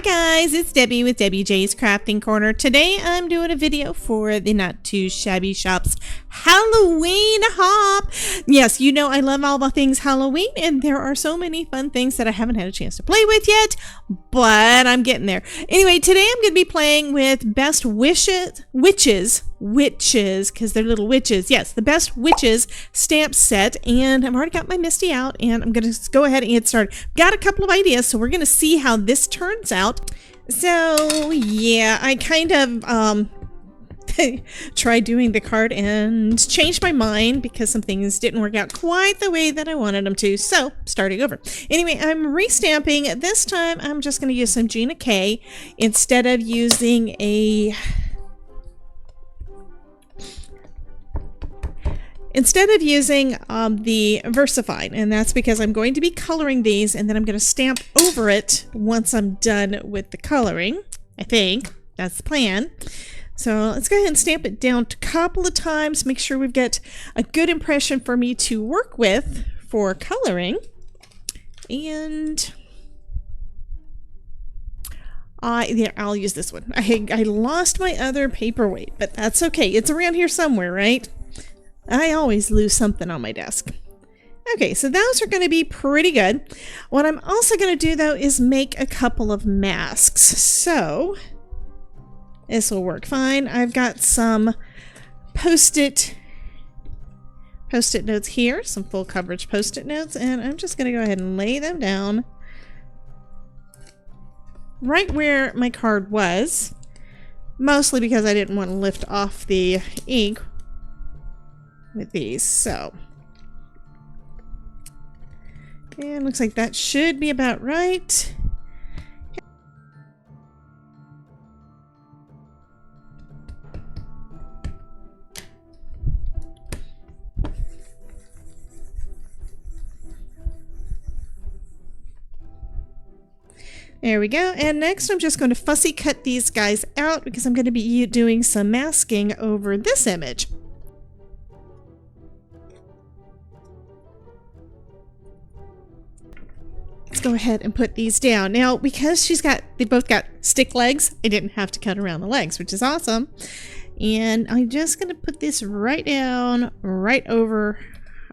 guys, it's Debbie with Debbie J's Crafting Corner. Today I'm doing a video for the Not Too Shabby Shop's Halloween hop. Yes, you know I love all the things Halloween, and there are so many fun things that I haven't had a chance to play with yet, but I'm getting there. Anyway, today I'm going to be playing with Best Witches, because they're little witches. Yes, the Best Witches stamp set, and I've already got my Misty out, and I'm going to go ahead and get started. Got a couple of ideas, so we're going to see how this turns out. So yeah, I kind of tried doing the card and changed my mind because some things didn't work out quite the way that I wanted them to, so starting over. Anyway, I'm restamping. This time I'm just going to use some Gina K instead of using the VersaFine, and that's because I'm going to be coloring these and then I'm going to stamp over it once I'm done with the coloring. I think that's the plan. So let's go ahead and stamp it down a couple of times, make sure we've got a good impression for me to work with for coloring. And I'll use this one. I lost my other paperweight, but that's okay. It's around here somewhere, right? I always lose something on my desk. Okay, so those are going to be pretty good. What I'm also going to do, though, is make a couple of masks. So this will work fine. I've got some post-it notes here, some full coverage post-it notes, and I'm just going to go ahead and lay them down right where my card was, mostly because I didn't want to lift off the ink with these. So, and looks like that should be about right. There we go. And next I'm just going to fussy cut these guys out because I'm going to be doing some masking over this image. Let's go ahead and put these down. Now, because they both got stick legs, I didn't have to cut around the legs, which is awesome. And I'm just going to put this right down, right over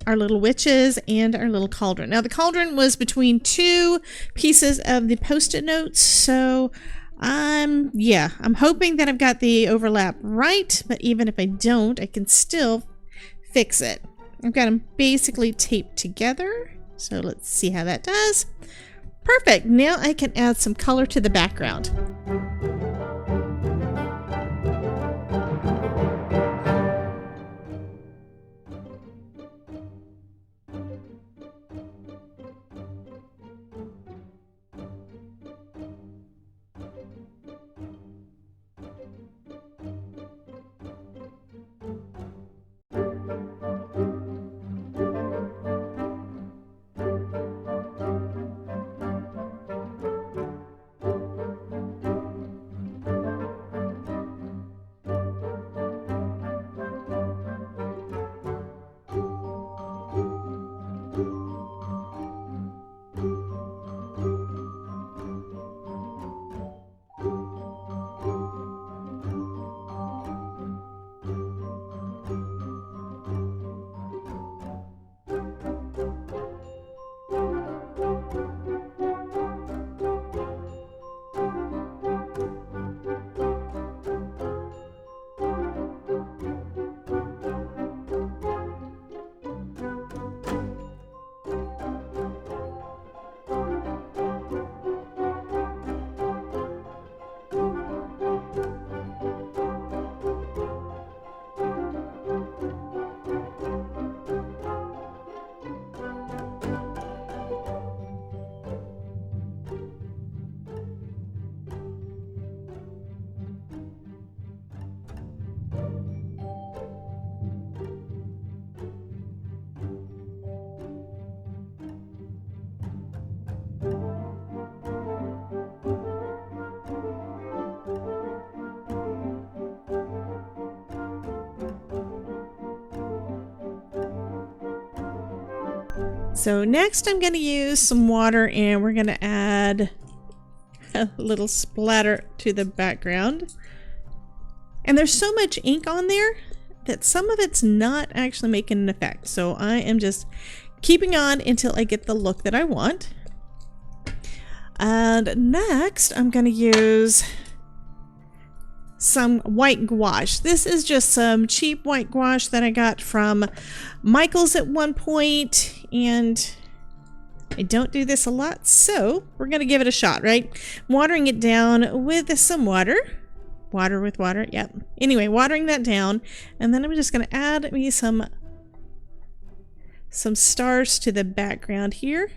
our little witches and our little cauldron. Now, the cauldron was between two pieces of the post-it notes, so I'm hoping that I've got the overlap right, but even if I don't, I can still fix it. I've got them basically taped together, so let's see how that does. Perfect. Now I can add some color to the background. So next I'm going to use some water and we're going to add a a little splatter to the background. And there's so much ink on there that some of it's not actually making an effect. So I am just keeping on until I get the look that I want. And next I'm going to use some white gouache. This is just some cheap white gouache that I got from Michael's at one point, and I don't do this a lot, so we're gonna give it a shot, right? Watering it down with some water. Water with water, yep. Anyway, watering that down, and then I'm just gonna add me some stars to the background here.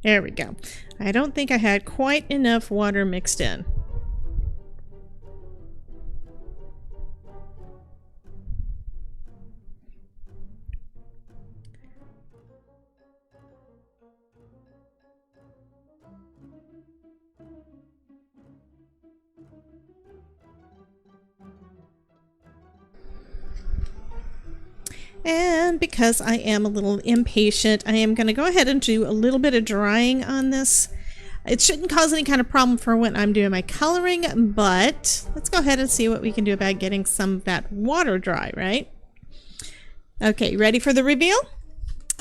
There we go. I don't think I had quite enough water mixed in. And because I am a little impatient, I am going to go ahead and do a little bit of drying on this. It shouldn't cause any kind of problem for when I'm doing my coloring, but let's go ahead and see what we can do about getting some of that water dry, right? Okay, ready for the reveal?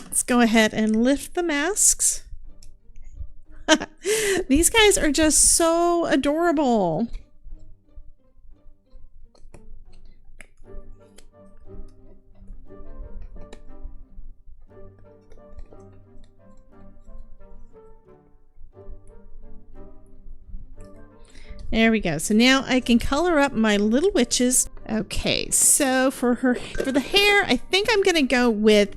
Let's go ahead and lift the masks. These guys are just so adorable. There we go. So now I can color up my little witches. Okay, so for the hair, I think I'm gonna go with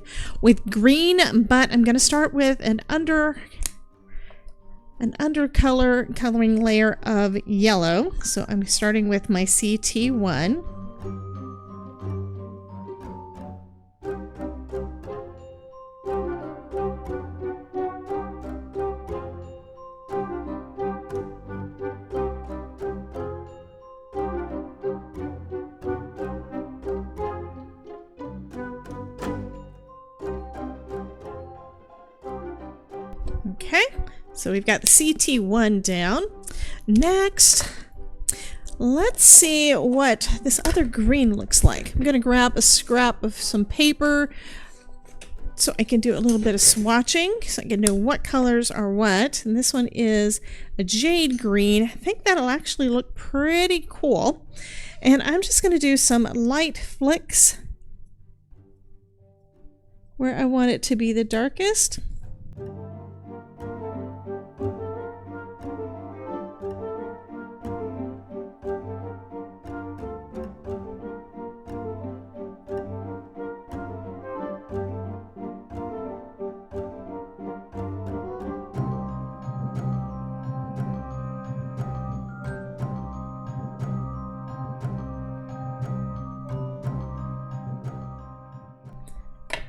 green, but I'm gonna start with an coloring layer of yellow. So I'm starting with my CT1. Okay, so we've got the CT1 down. Next, let's see what this other green looks like. I'm going to grab a scrap of some paper so I can do a little bit of swatching so I can know what colors are what. And this one is a jade green. I think that'll actually look pretty cool. And I'm just going to do some light flicks where I want it to be the darkest.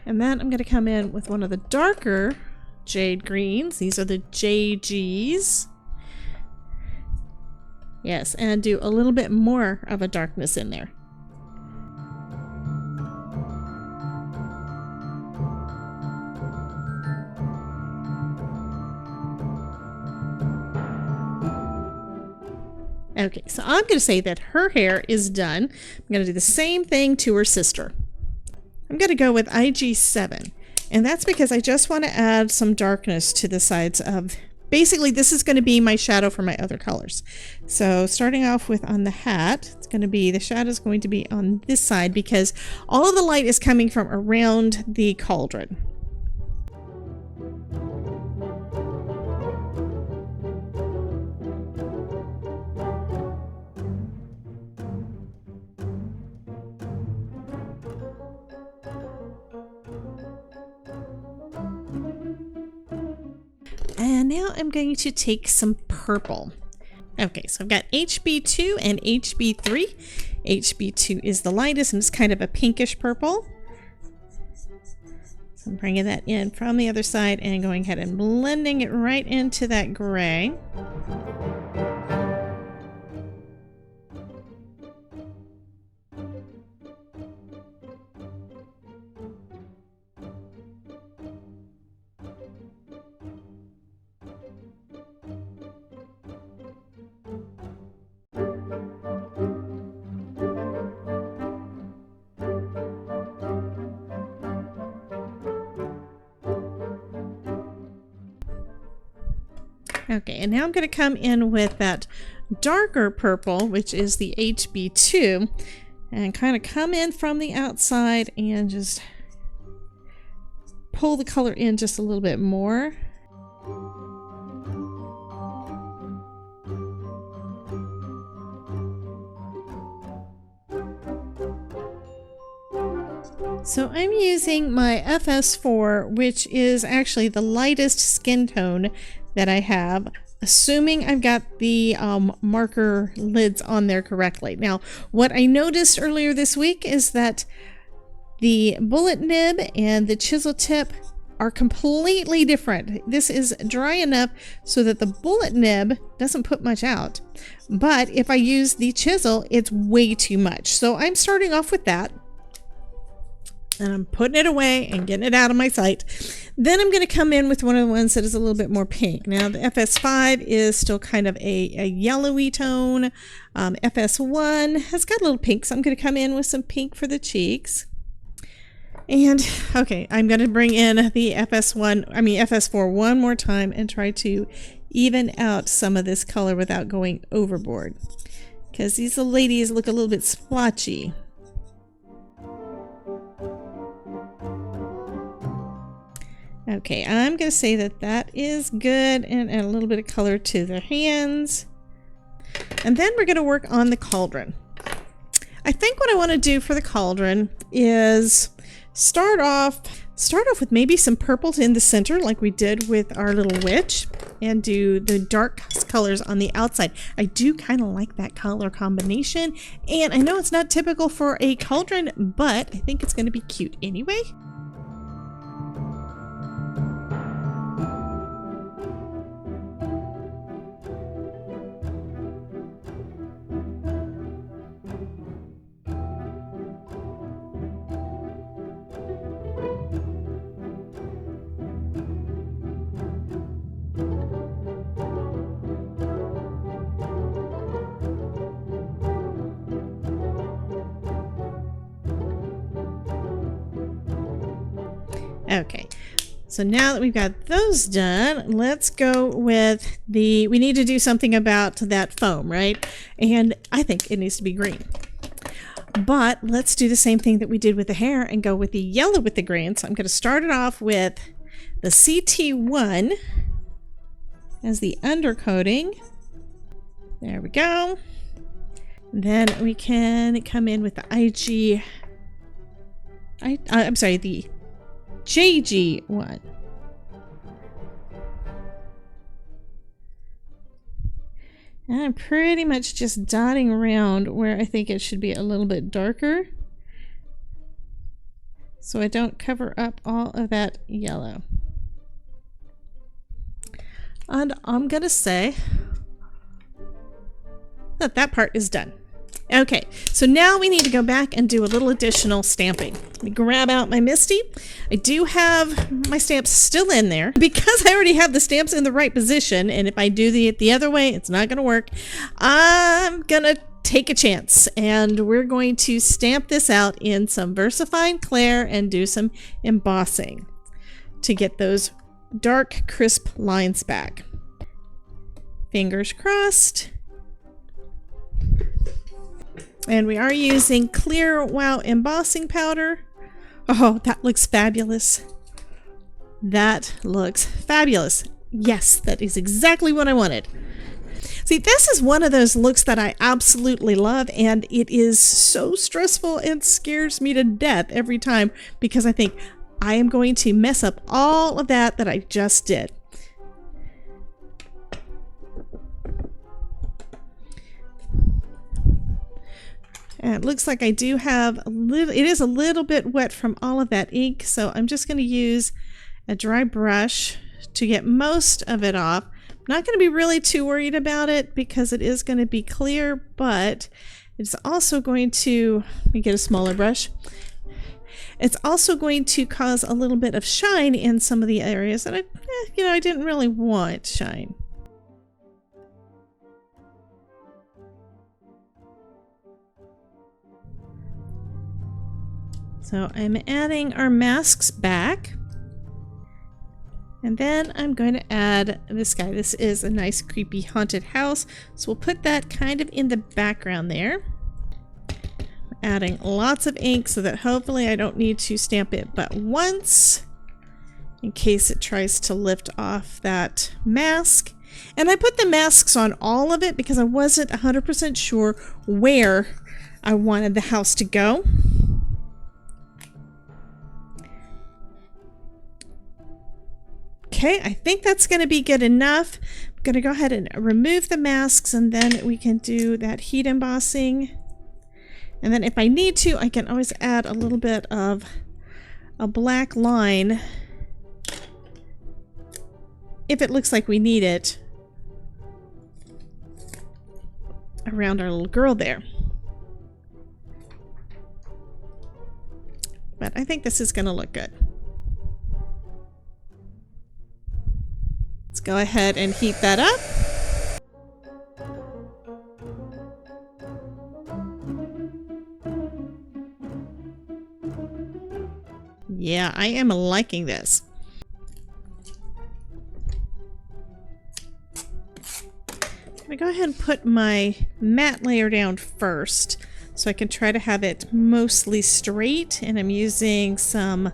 And then I'm going to come in with one of the darker jade greens. These are the JGs. Yes, and do a little bit more of a darkness in there. Okay, so I'm going to say that her hair is done. I'm going to do the same thing to her sister. I'm going to go with IG7, and that's because I just want to add some darkness to the sides of, basically this is going to be my shadow for my other colors. So starting off with on the hat, it's going to be, the shadow is going to be on this side because all of the light is coming from around the cauldron. And now I'm going to take some purple. Okay, so I've got HB2 and HB3. HB2 is the lightest and it's kind of a pinkish purple. So I'm bringing that in from the other side and going ahead and blending it right into that gray. Okay, and now I'm going to come in with that darker purple, which is the HB2, and kind of come in from the outside and just pull the color in just a little bit more. So I'm using my FS4, which is actually the lightest skin tone that I have, assuming I've got the marker lids on there correctly. Now, what I noticed earlier this week is that the bullet nib and the chisel tip are completely different. This is dry enough so that the bullet nib doesn't put much out. But if I use the chisel, it's way too much. So I'm starting off with that. And I'm putting it away and getting it out of my sight. Then I'm going to come in with one of the ones that is a little bit more pink. Now the FS5 is still kind of a yellowy tone. FS1 has got a little pink, so I'm going to come in with some pink for the cheeks. And okay, I'm going to bring in the FS4 one more time and try to even out some of this color without going overboard, because these little ladies look a little bit splotchy. Okay, I'm going to say that that is good, and add a little bit of color to their hands. And then we're going to work on the cauldron. I think what I want to do for the cauldron is start off with maybe some purples in the center like we did with our little witch, and do the dark colors on the outside. I do kind of like that color combination, and I know it's not typical for a cauldron, but I think it's going to be cute anyway. Okay, so now that we've got those done, let's go with we need to do something about that foam, right? And I think it needs to be green. But let's do the same thing that we did with the hair and go with the yellow with the green. So I'm going to start it off with the CT1 as the undercoating. There we go. Then we can come in with the the JG1. And I'm pretty much just dotting around where I think it should be a little bit darker, so I don't cover up all of that yellow. And I'm gonna say that that part is done. Okay, so now we need to go back and do a little additional stamping. Let me grab out my Misty. I do have my stamps still in there because I already have the stamps in the right position, and if I do it the other way, it's not gonna work. I'm gonna take a chance, and we're going to stamp this out in some VersaFine Clair and do some embossing to get those dark, crisp lines back. Fingers crossed. And we are using Clear Wow embossing powder. Oh, that looks fabulous. That looks fabulous. Yes, that is exactly what I wanted. See, this is one of those looks that I absolutely love, and it is so stressful and scares me to death every time because I think I am going to mess up all of that I just did. And it looks like I do have it is a little bit wet from all of that ink, so I'm just going to use a dry brush to get most of it off. I'm not going to be really too worried about it because it is going to be clear, but it's also going to, let me get a smaller brush. It's also going to cause a little bit of shine in some of the areas that I didn't really want shine. So I'm adding our masks back. And then I'm going to add this guy. This is a nice creepy haunted house. So we'll put that kind of in the background there. Adding lots of ink so that hopefully I don't need to stamp it but once in case it tries to lift off that mask. And I put the masks on all of it because I wasn't 100% sure where I wanted the house to go. Okay, I think that's going to be good enough. I'm going to go ahead and remove the masks and then we can do that heat embossing. And then if I need to, I can always add a little bit of a black line if it looks like we need it around our little girl there. But I think this is going to look good. Let's go ahead and heat that up. Yeah, I am liking this. I'm gonna go ahead and put my matte layer down first so I can try to have it mostly straight, and I'm using some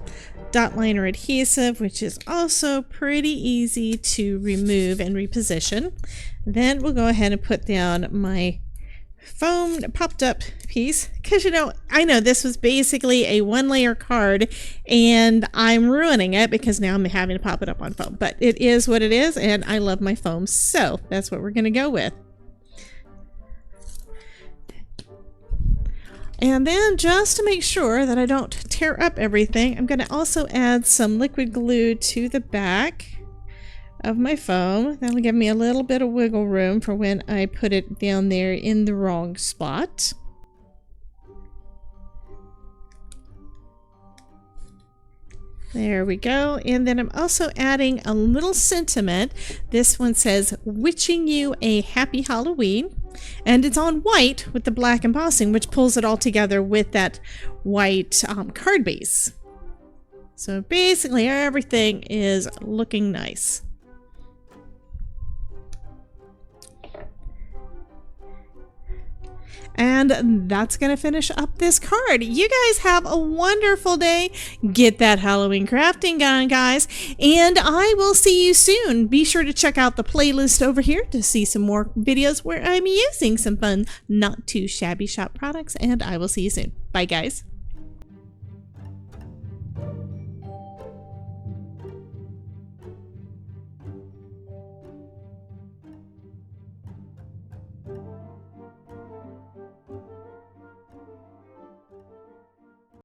dot liner adhesive, which is also pretty easy to remove and reposition. Then we'll go ahead and put down my foam popped up piece, because I know this was basically a 1-layer card and I'm ruining it because now I'm having to pop it up on foam, but it is what it is and I love my foam, so that's what we're going to go with. And then just to make sure that I don't tear up everything, I'm going to also add some liquid glue to the back of my foam. That'll give me a little bit of wiggle room for when I put it down there in the wrong spot. There we go. And then I'm also adding a little sentiment. This one says, "Wishing you a happy Halloween." And it's on white with the black embossing, which pulls it all together with that white card base. So basically everything is looking nice. And that's going to finish up this card. You guys have a wonderful day. Get that Halloween crafting done, guys. And I will see you soon. Be sure to check out the playlist over here to see some more videos where I'm using some fun, not too shabby shop products. And I will see you soon. Bye, guys.